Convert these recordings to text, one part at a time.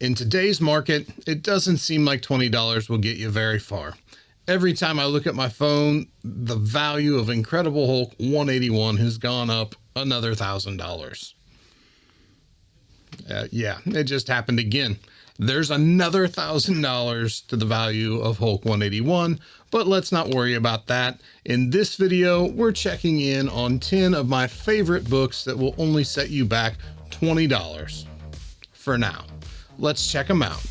In today's market, it doesn't seem like $20 will get you very far. Every time I look at my phone, the value of Incredible Hulk 181 has gone up another $1,000. Yeah, it just happened again. There's another $1,000 to the value of Hulk 181, but let's not worry about that. In this video, we're checking in on 10 of my favorite books that will only set you back $20 for now. Let's check them out.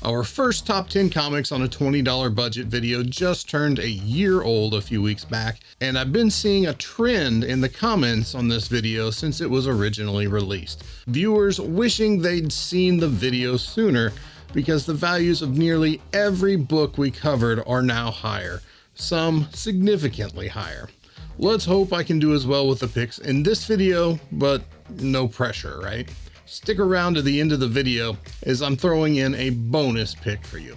Our first top 10 comics on a $20 budget video just turned a year old a few weeks back, and I've been seeing a trend in the comments on this video since it was originally released. Viewers wishing they'd seen the video sooner because the values of nearly every book we covered are now higher, some significantly higher. Let's hope I can do as well with the picks in this video, but no pressure, right? Stick around to the end of the video as I'm throwing in a bonus pick for you.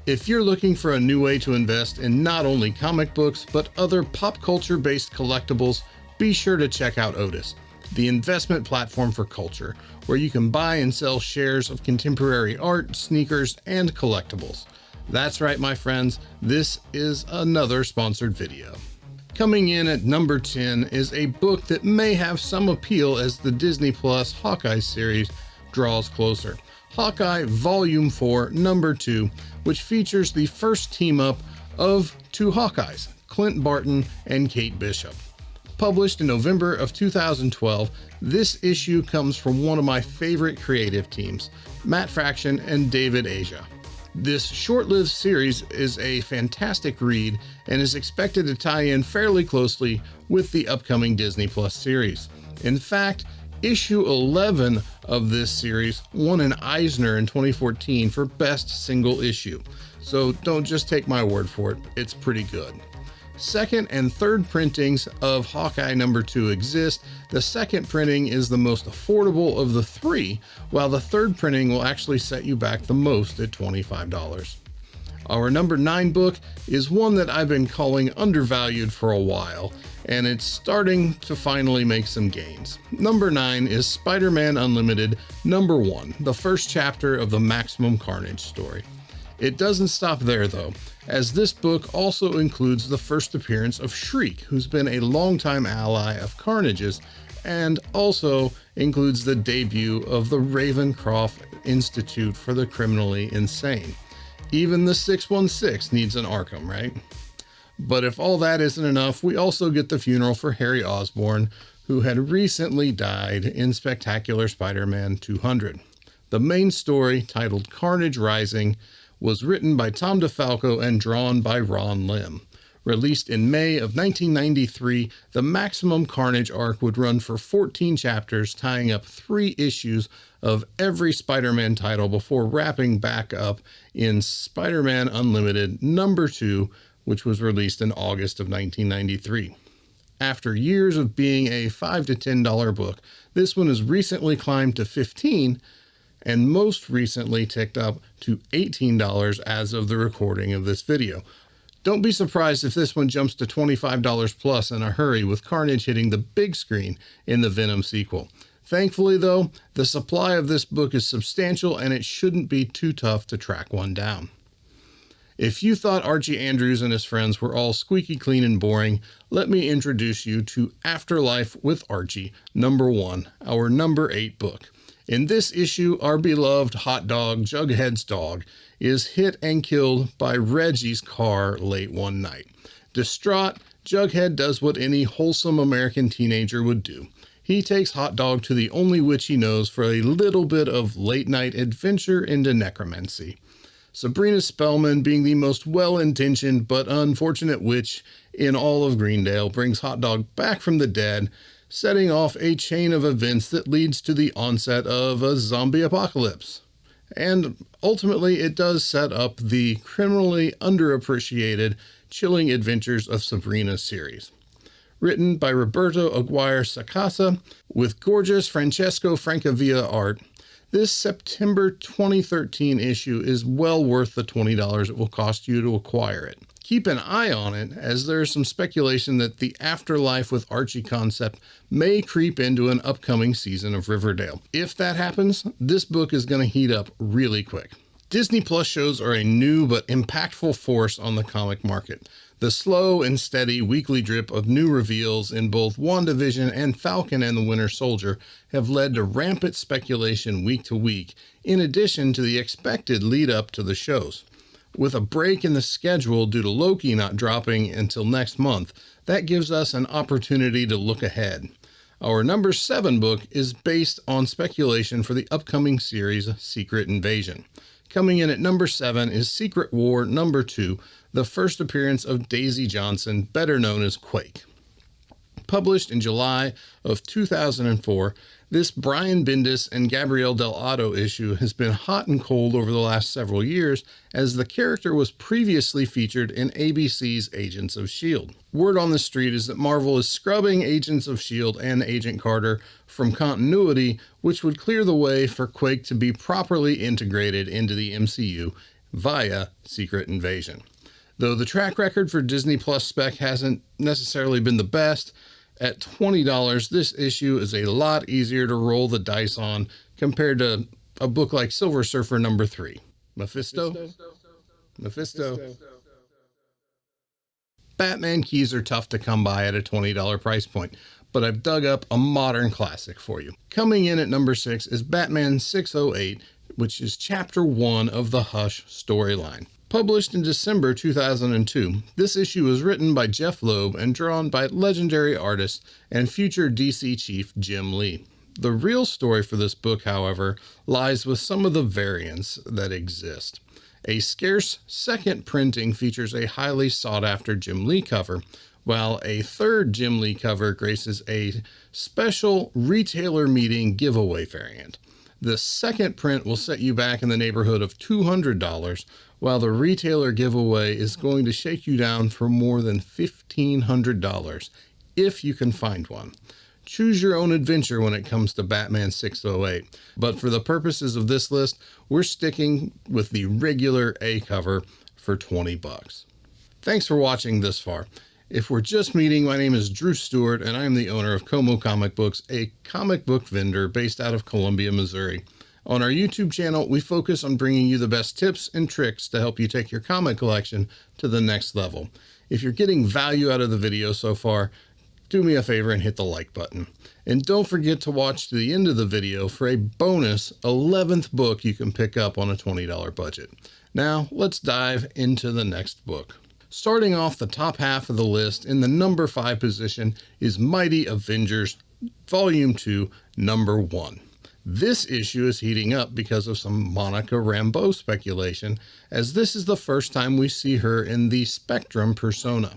If you're looking for a new way to invest in not only comic books, but other pop culture based collectibles, be sure to check out Otis, the investment platform for culture, where you can buy and sell shares of contemporary art, sneakers, and collectibles. That's right, my friends, this is another sponsored video. Coming in at number 10 is a book that may have some appeal as the Disney Plus Hawkeye series draws closer. Hawkeye Volume 4, Number 2, which features the first team-up of two Hawkeyes, Clint Barton and Kate Bishop. Published in November of 2012, this issue comes from one of my favorite creative teams, Matt Fraction and David Aja. This short-lived series is a fantastic read and is expected to tie in fairly closely with the upcoming Disney Plus series. In fact, issue 11 of this series won an Eisner in 2014 for Best Single Issue, so don't just take my word for it, it's pretty good. Second and third printings of Hawkeye number 2 exist. The second printing is the most affordable of the three, while the third printing will actually set you back the most at $25. Our number 9 book is one that I've been calling undervalued for a while, and it's starting to finally make some gains. Number 9 is Spider-Man Unlimited number 1, the first chapter of the Maximum Carnage story. It doesn't stop there though, as this book also includes the first appearance of Shriek, who's been a longtime ally of Carnage's, and also includes the debut of the Ravencroft Institute for the Criminally Insane. Even the 616 needs an Arkham, right? But if all that isn't enough, we also get the funeral for Harry Osborn, who had recently died in Spectacular Spider-Man 200. The main story, titled Carnage Rising, was written by Tom DeFalco and drawn by Ron Lim. Released in May of 1993, the Maximum Carnage arc would run for 14 chapters, tying up 3 issues of every Spider-Man title before wrapping back up in Spider-Man Unlimited number 2, which was released in August of 1993. After years of being a $5 to $10 book, this one has recently climbed to $15 and most recently ticked up to $18 as of the recording of this video. Don't be surprised if this one jumps to $25 plus in a hurry, with Carnage hitting the big screen in the Venom sequel. Thankfully though, the supply of this book is substantial and it shouldn't be too tough to track one down. If you thought Archie Andrews and his friends were all squeaky clean and boring, let me introduce you to Afterlife with Archie, number 1, our number 8 book. In this issue, our beloved hot dog, Jughead's dog, is hit and killed by Reggie's car late one night. Distraught, Jughead does what any wholesome American teenager would do. He takes Hot Dog to the only witch he knows for a little bit of late-night adventure into necromancy. Sabrina Spellman, being the most well-intentioned but unfortunate witch in all of Greendale, brings Hot Dog back from the dead, setting off a chain of events that leads to the onset of a zombie apocalypse. And ultimately, it does set up the criminally underappreciated Chilling Adventures of Sabrina series. Written by Roberto Aguirre Sacasa, with gorgeous Francesco Francavilla art, this September 2013 issue is well worth the $20 it will cost you to acquire it. Keep an eye on it, as there is some speculation that the Afterlife with Archie concept may creep into an upcoming season of Riverdale. If that happens, this book is going to heat up really quick. Disney Plus shows are a new but impactful force on the comic market. The slow and steady weekly drip of new reveals in both WandaVision and Falcon and the Winter Soldier have led to rampant speculation week to week, in addition to the expected lead up to the shows. With a break in the schedule due to Loki not dropping until next month, that gives us an opportunity to look ahead. Our number 7 book is based on speculation for the upcoming series Secret Invasion. Coming in at number 7 is Secret War number 2, the first appearance of Daisy Johnson, better known as Quake. Published in July of 2004, this Brian Bendis and Gabrielle Dell'Otto issue has been hot and cold over the last several years, as the character was previously featured in ABC's Agents of S.H.I.E.L.D. Word on the street is that Marvel is scrubbing Agents of S.H.I.E.L.D. and Agent Carter from continuity, which would clear the way for Quake to be properly integrated into the MCU via Secret Invasion. Though the track record for Disney Plus spec hasn't necessarily been the best, at $20, this issue is a lot easier to roll the dice on compared to a book like Silver Surfer number 3. Mephisto? Batman keys are tough to come by at a $20 price point, but I've dug up a modern classic for you. Coming in at number 6 is Batman 608, which is chapter 1 of the Hush storyline. Published in December 2002, this issue was written by Jeff Loeb and drawn by legendary artist and future DC chief Jim Lee. The real story for this book, however, lies with some of the variants that exist. A scarce second printing features a highly sought-after Jim Lee cover, while a third Jim Lee cover graces a special retailer meeting giveaway variant. The second print will set you back in the neighborhood of $200, while the retailer giveaway is going to shake you down for more than $1,500, if you can find one. Choose your own adventure when it comes to Batman 608, but for the purposes of this list, we're sticking with the regular A cover for $20. Thanks for watching this far. If we're just meeting, my name is Drew Stewart, and I am the owner of Como Comic Books, a comic book vendor based out of Columbia, Missouri. On our YouTube channel, we focus on bringing you the best tips and tricks to help you take your comic collection to the next level. If you're getting value out of the video so far, do me a favor and hit the like button. And don't forget to watch to the end of the video for a bonus 11th book you can pick up on a $20 budget. Now, let's dive into the next book. Starting off the top half of the list, in the number 5 position is Mighty Avengers, Volume 2, number 1. This issue is heating up because of some Monica Rambeau speculation, as this is the first time we see her in the Spectrum persona.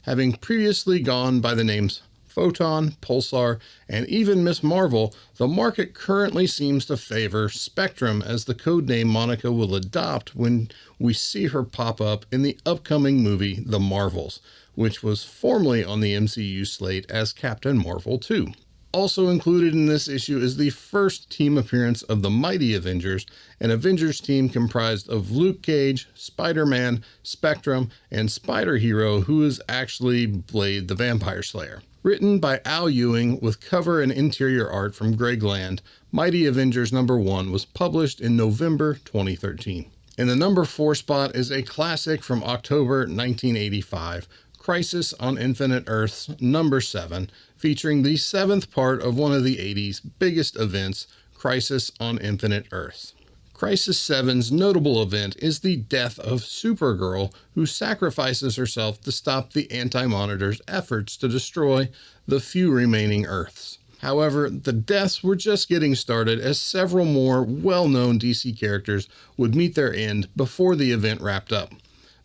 Having previously gone by the names Photon, Pulsar, and even Miss Marvel, the market currently seems to favor Spectrum as the codename Monica will adopt when we see her pop up in the upcoming movie The Marvels, which was formerly on the MCU slate as Captain Marvel 2. Also included in this issue is the first team appearance of the Mighty Avengers, an Avengers team comprised of Luke Cage, Spider-Man, Spectrum, and Spider-Hero, who is actually Blade the Vampire Slayer. Written by Al Ewing with cover and interior art from Greg Land, Mighty Avengers number 1 was published in November 2013. In the number 4 spot is a classic from October 1985, Crisis on Infinite Earths number 7, featuring the 7th part of one of the 80s biggest events, Crisis on Infinite Earths. Crisis 7's notable event is the death of Supergirl, who sacrifices herself to stop the Anti-Monitor's efforts to destroy the few remaining Earths. However, the deaths were just getting started, as several more well-known DC characters would meet their end before the event wrapped up.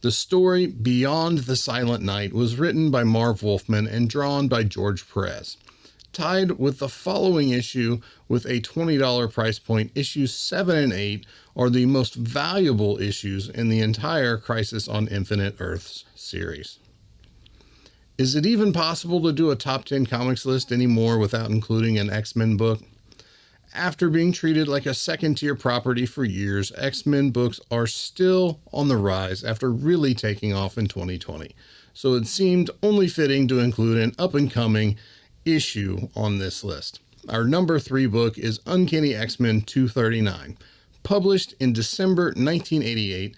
The story Beyond the Silent Night was written by Marv Wolfman and drawn by George Perez. Tied with the following issue with a $20 price point, issues 7 and 8 are the most valuable issues in the entire Crisis on Infinite Earths series. Is it even possible to do a top 10 comics list anymore without including an X-Men book? After being treated like a second-tier property for years, X-Men books are still on the rise after really taking off in 2020. So it seemed only fitting to include an up-and-coming issue on this list. Our number 3 book is Uncanny X-Men 239. Published in December 1988,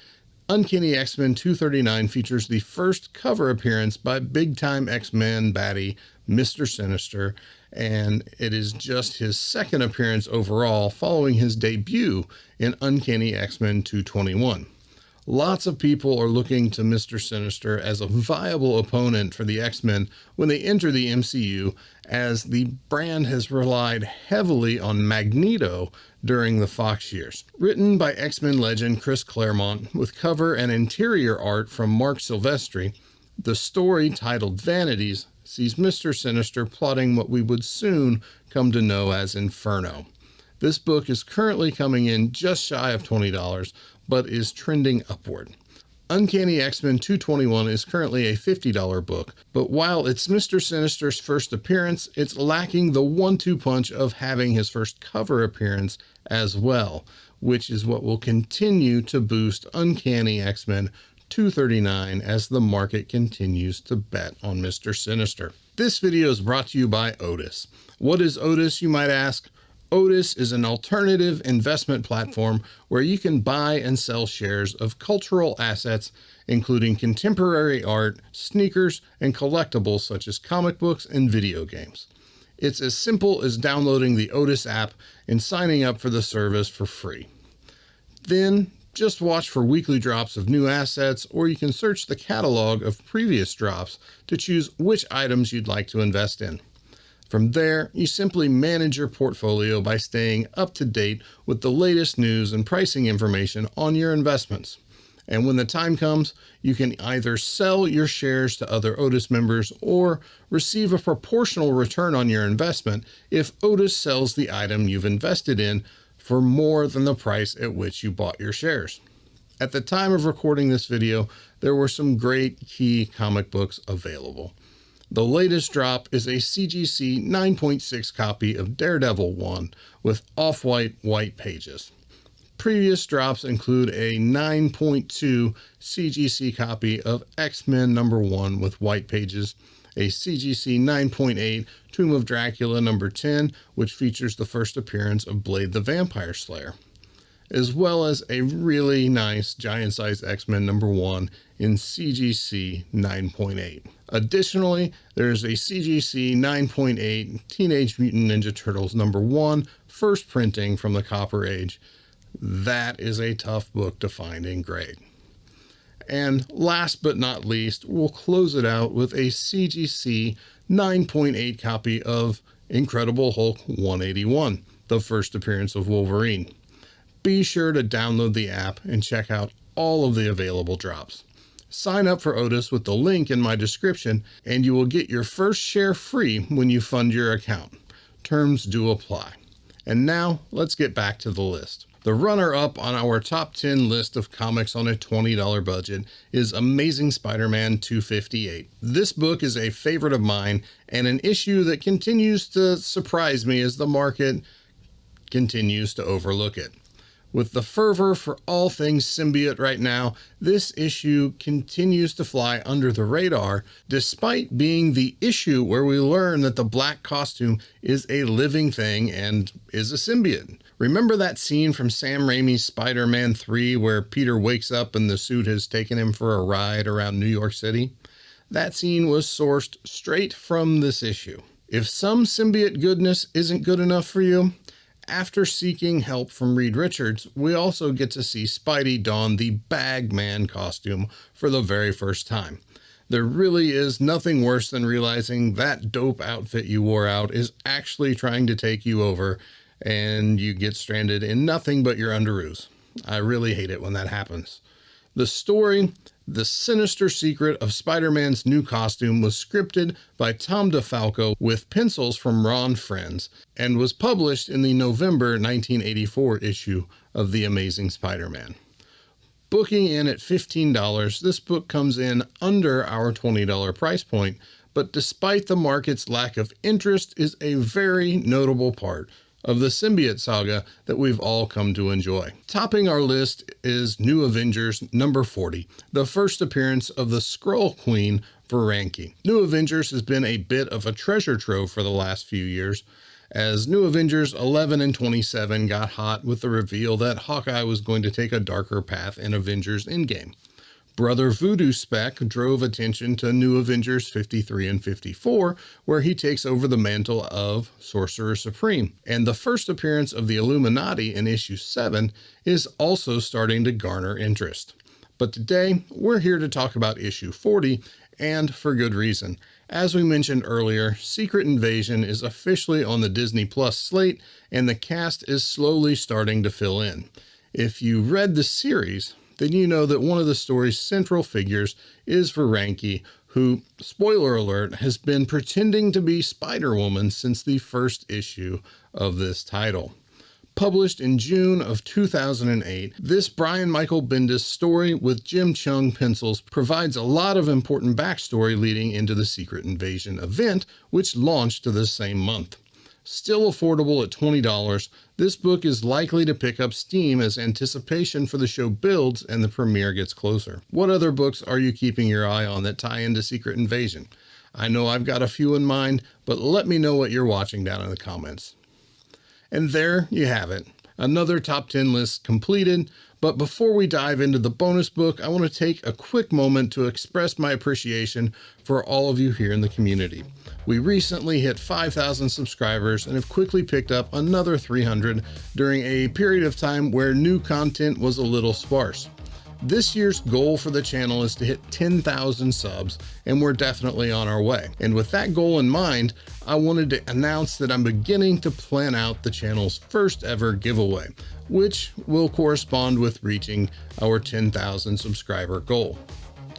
Uncanny X-Men 239 features the first cover appearance by big-time X-Men baddie Mr. Sinister, and it is just his second appearance overall following his debut in Uncanny X-Men 221. Lots of people are looking to Mr. Sinister as a viable opponent for the X-Men when they enter the MCU, as the brand has relied heavily on Magneto during the Fox years. Written by X-Men legend Chris Claremont, with cover and interior art from Mark Silvestri, the story, titled Vanities, sees Mr. Sinister plotting what we would soon come to know as Inferno. This book is currently coming in just shy of $20, but is trending upward. Uncanny X-Men 221 is currently a $50 book, but while it's Mr. Sinister's first appearance, it's lacking the 1-2 punch of having his first cover appearance as well, which is what will continue to boost Uncanny X-Men 239 as the market continues to bet on Mr. Sinister. This video is brought to you by Otis. What is Otis, you might ask? Otis is an alternative investment platform where you can buy and sell shares of cultural assets, including contemporary art, sneakers, and collectibles such as comic books and video games. It's as simple as downloading the Otis app and signing up for the service for free. Then, just watch for weekly drops of new assets, or you can search the catalog of previous drops to choose which items you'd like to invest in. From there, you simply manage your portfolio by staying up to date with the latest news and pricing information on your investments. And when the time comes, you can either sell your shares to other Otis members or receive a proportional return on your investment if Otis sells the item you've invested in for more than the price at which you bought your shares. At the time of recording this video, there were some great key comic books available. The latest drop is a CGC 9.6 copy of Daredevil 1 with off-white white pages. Previous drops include a 9.2 CGC copy of X-Men number 1 with white pages, a CGC 9.8 Tomb of Dracula number 10, which features the first appearance of Blade the Vampire Slayer, as well as a really nice giant-sized X-Men number 1 in CGC 9.8. Additionally, there's a CGC 9.8 Teenage Mutant Ninja Turtles number 1, first printing from the Copper Age. That is a tough book to find in grade. And last but not least, we'll close it out with a CGC 9.8 copy of Incredible Hulk 181, the first appearance of Wolverine. Be sure to download the app and check out all of the available drops. Sign up for Otis with the link in my description, and you will get your first share free when you fund your account. Terms do apply. And now, let's get back to the list. The runner-up on our top 10 list of comics on a $20 budget is Amazing Spider-Man 258. This book is a favorite of mine and an issue that continues to surprise me as the market continues to overlook it. With the fervor for all things symbiote right now, this issue continues to fly under the radar, despite being the issue where we learn that the black costume is a living thing and is a symbiote. Remember that scene from Sam Raimi's Spider-Man 3 where Peter wakes up and the suit has taken him for a ride around New York City? That scene was sourced straight from this issue. If some symbiote goodness isn't good enough for you, after seeking help from Reed Richards, we also get to see Spidey don the Bagman costume for the very first time. There really is nothing worse than realizing that dope outfit you wore out is actually trying to take you over, and you get stranded in nothing but your underoos. I really hate it when that happens. The story, The Sinister Secret of Spider-Man's New Costume, was scripted by Tom DeFalco with pencils from Ron Frenz and was published in the November 1984 issue of The Amazing Spider-Man. Booking in at $15, this book comes in under our $20 price point, but despite the market's lack of interest, is a very notable part of the symbiote saga that we've all come to enjoy. Topping our list is New Avengers number 40, the first appearance of the Skrull Queen, Varanki. New Avengers has been a bit of a treasure trove for the last few years, as New Avengers 11 and 27 got hot with the reveal that Hawkeye was going to take a darker path in Avengers Endgame. Brother Voodoo Spec drove attention to New Avengers 53 and 54, where he takes over the mantle of Sorcerer Supreme. And the first appearance of the Illuminati in issue 7 is also starting to garner interest. But today, we're here to talk about issue 40, and for good reason. As we mentioned earlier, Secret Invasion is officially on the Disney Plus slate, and the cast is slowly starting to fill in. If you read the series, then you know that one of the story's central figures is Varanki, who, spoiler alert, has been pretending to be Spider-Woman since the first issue of this title. Published in June of 2008, this Brian Michael Bendis story with Jim Cheung pencils provides a lot of important backstory leading into the Secret Invasion event, which launched the same month. Still affordable at $20, this book is likely to pick up steam as anticipation for the show builds and the premiere gets closer. What other books are you keeping your eye on that tie into Secret Invasion? I know I've got a few in mind, but let me know what you're watching down in the comments. And there you have it. Another top 10 list completed. But before we dive into the bonus book, I want to take a quick moment to express my appreciation for all of you here in the community. We recently hit 5,000 subscribers and have quickly picked up another 300 during a period of time where new content was a little sparse. This year's goal for the channel is to hit 10,000 subs, and we're definitely on our way. And with that goal in mind, I wanted to announce that I'm beginning to plan out the channel's first ever giveaway, which will correspond with reaching our 10,000 subscriber goal.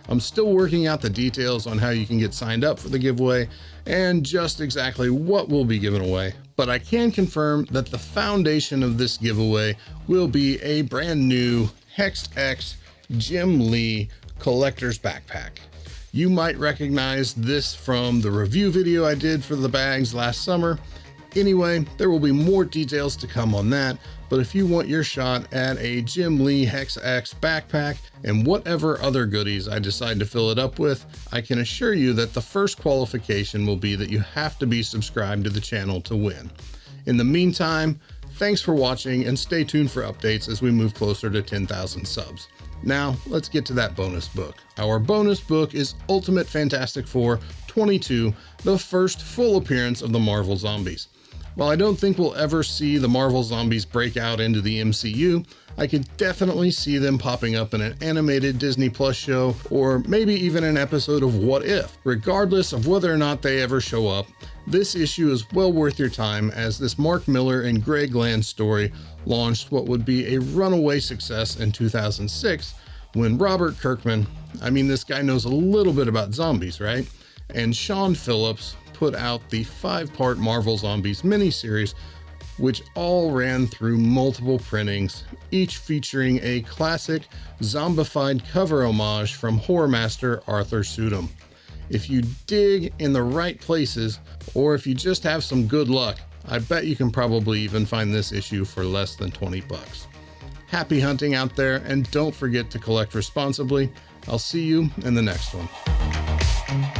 I'm still working out the details on how you can get signed up for the giveaway and just exactly what will be given away, but I can confirm that the foundation of this giveaway will be a brand new Hex X Jim Lee collector's backpack. You might recognize this from the review video I did for the bags last summer. Anyway, there will be more details to come on that, but if you want your shot at a Jim Lee Hex X backpack and whatever other goodies I decide to fill it up with, I can assure you that the first qualification will be that you have to be subscribed to the channel to win. In the meantime, thanks for watching and stay tuned for updates as we move closer to 10,000 subs. Now, let's get to that bonus book. Our bonus book is Ultimate Fantastic Four 22, the first full appearance of the Marvel Zombies. While I don't think we'll ever see the Marvel Zombies break out into the MCU, I could definitely see them popping up in an animated Disney Plus show, or maybe even an episode of What If. Regardless of whether or not they ever show up, this issue is well worth your time, as this Mark Millar and Greg Land story launched what would be a runaway success in 2006 when Robert Kirkman, this guy knows a little bit about zombies, right? And Sean Phillips put out the 5-part Marvel Zombies miniseries, which all ran through multiple printings, each featuring a classic zombified cover homage from horror master Arthur Sudom. If you dig in the right places, or if you just have some good luck, I bet you can probably even find this issue for less than 20 bucks. Happy hunting out there, and don't forget to collect responsibly. I'll see you in the next one.